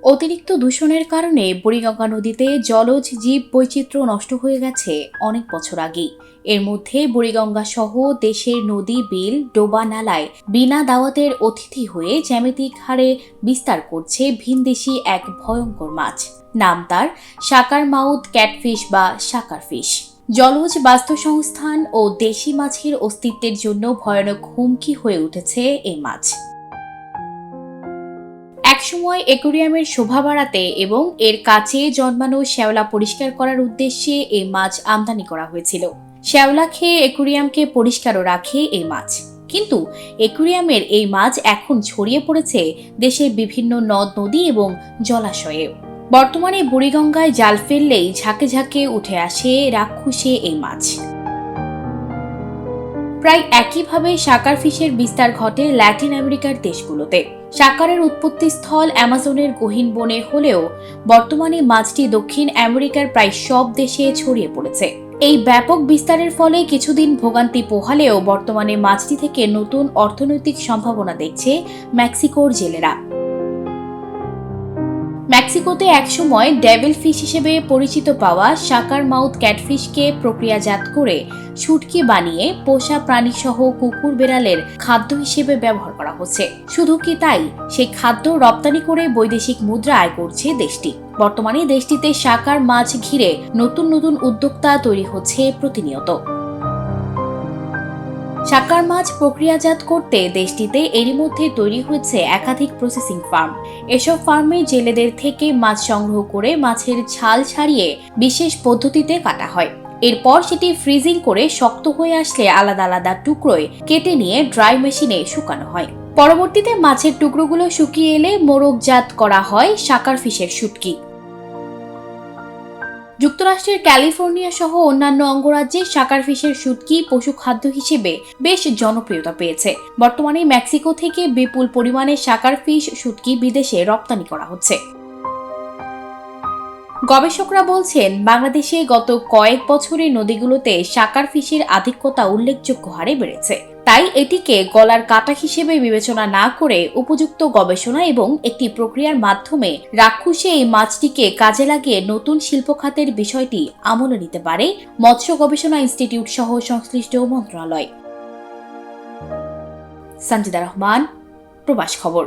অতিরিক্ত দূষণের কারণে বুড়িগঙ্গা নদীতে জলজ জীব বৈচিত্র্য নষ্ট হয়ে গেছে অনেক বছর আগেই। এর মধ্যে বুড়িগঙ্গা সহ দেশের নদী, বিল, ডোবা, নালায় বিনা দাওয়াতের অতিথি হয়ে জ্যামিতিক হারে বিস্তার করছে ভিনদেশি এক ভয়ঙ্কর মাছ। নাম তার শাকার মাউথ ক্যাটফিশ বা শাকার ফিশ। জলজ বাস্তুসংস্থান ও দেশি মাছের অস্তিত্বের জন্য ভয়ানক হুমকি হয়ে উঠেছে এই মাছ। একসময় অ্যাকোয়ারিয়ামের শোভা বাড়াতে এবং এর কাছে জন্মানো শ্যাওলা পরিষ্কার করার উদ্দেশ্যে এই মাছ আমদানি করা হয়েছিল। শ্যাওলা খেয়ে অ্যাকোয়ারিয়ামকে পরিষ্কারও রাখে এই মাছ। কিন্তু অ্যাকোয়ারিয়ামের এই মাছ এখন ছড়িয়ে পড়েছে দেশের বিভিন্ন নদ নদী এবং জলাশয়ে। বর্তমানে বুড়িগঙ্গায় জাল ফেললেই ঝাঁকে ঝাঁকে উঠে আসে রাক্ষসে এই মাছ। প্রায় একইভাবে শাকার ফিশের বিস্তার ঘটে ল্যাটিন আমেরিকার দেশগুলোতে। শাকারের উৎপত্তিস্থল অ্যামাজনের গহীন বনে হলেও বর্তমানে মাছটি দক্ষিণ আমেরিকার প্রায় সব দেশে ছড়িয়ে পড়েছে। এই ব্যাপক বিস্তারের ফলে কিছুদিন ভোগান্তি পোহালেও বর্তমানে মাছটি থেকে নতুন অর্থনৈতিক সম্ভাবনা দেখছে মেক্সিকোর জেলেরা। মেক্সিকোতে একসময় ডেভিল ফিশ হিসেবে পরিচিত পাওয়া শাকার মাউথ ক্যাটফিশকে প্রক্রিয়াজাত করে শুটকি বানিয়ে পোষা প্রাণীসহ কুকুর বেড়ালের খাদ্য হিসেবে ব্যবহার করা হচ্ছে। শুধু কি তাই, সেই খাদ্য রপ্তানি করে বৈদেশিক মুদ্রা আয় করছে দেশটি। বর্তমানে দেশটিতে শাকার মাছ ঘিরে নতুন নতুন উদ্যোক্তা তৈরি হচ্ছে প্রতিনিয়ত। শাকার মাছ প্রক্রিয়াজাত করতে দেশটিতে এরই মধ্যে তৈরি হয়েছে একাধিক প্রসেসিং ফার্ম। এসব ফার্মে জেলেদের থেকে মাছ সংগ্রহ করে মাছের ছাল ছাড়িয়ে বিশেষ পদ্ধতিতে কাটা হয়। এরপর সেটি ফ্রিজিং করে শক্ত হয়ে আসলে আলাদা আলাদা টুকরোয় কেটে নিয়ে ড্রাই মেশিনে শুকানো হয়। পরবর্তীতে মাছের টুকরোগুলো শুকিয়ে এলে মোড়কজাত করা হয় শাকার ফিশের শুটকি। যুক্তরাষ্ট্রের ক্যালিফোর্নিয়া সহ অন্যান্য অঙ্গরাজ্যে শাকার ফিশের শুটকি পশু খাদ্য হিসেবে বেশ জনপ্রিয়তা পেয়েছে। বর্তমানে মেক্সিকো থেকে বিপুল পরিমাণে শাকার ফিশ শুটকি বিদেশে রপ্তানি করা হচ্ছে। গবেষকরা বলছেন, বাংলাদেশে গত কয়েক বছরে নদীগুলোতে শাকার ফিশের আধিক্যতা উল্লেখযোগ্য হারে বেড়েছে। তাই এটিকে গলার কাটা হিসেবে বিবেচনা না করে উপযুক্ত গবেষণা এবং একটি প্রক্রিয়ার মাধ্যমে রাক্ষসে এই মাছটিকে কাজে লাগিয়ে নতুন শিল্প খাতের বিষয়টি আমলে নিতে পারে মৎস্য গবেষণা ইনস্টিটিউট সহ সংশ্লিষ্ট মন্ত্রণালয়। সঞ্জিদা রহমান, প্রবাস খবর।